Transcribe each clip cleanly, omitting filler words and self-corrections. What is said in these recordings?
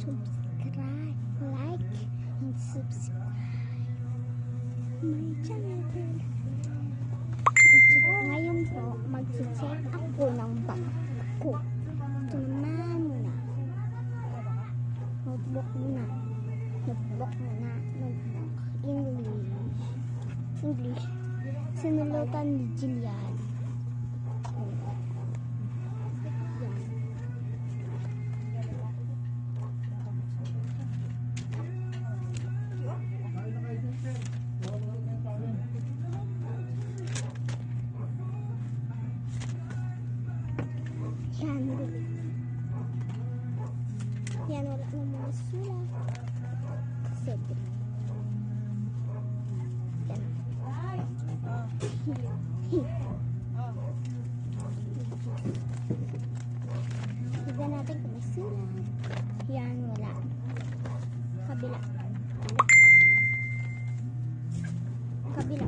subscribe, like, and subscribe my channel. Ngayon po, mag-check ako ng bag ko. Ito naman muna. Notebook muna. Notebook muna. Notebook. English. Sinulutan ni Jillian. Yan, wala na mga sulat. Cedric. Yan. Tignan natin kung may sulat. Yan, wala. Kabila. Kabila.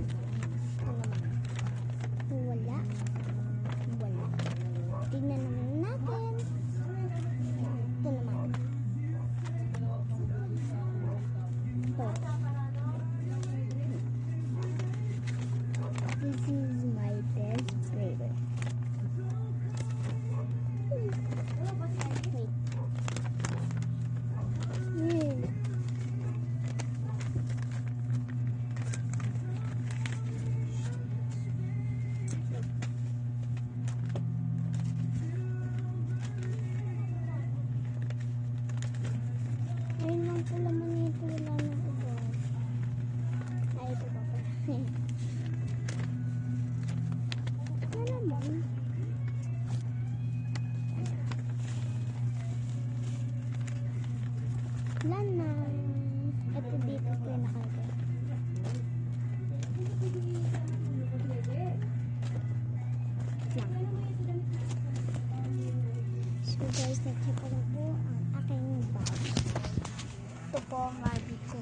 Wala. Wala. Tignan naman natin. Ito naman. This is my best flavor. Wait. Ayun lang po laman nito. Wala na ubo. Ay, ito pa pala. Ano naman? Wala na. Ito dito ko yung nakalagay. So guys, na-check ko na po ang aking bag. Ito po ang bag ko.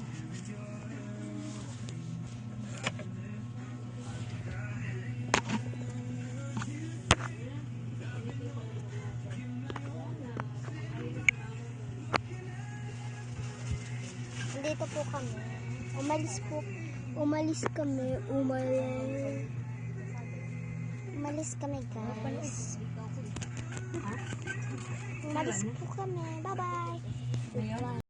Dito po kami. Umalis kami guys. Umalis po kami. Bye-bye.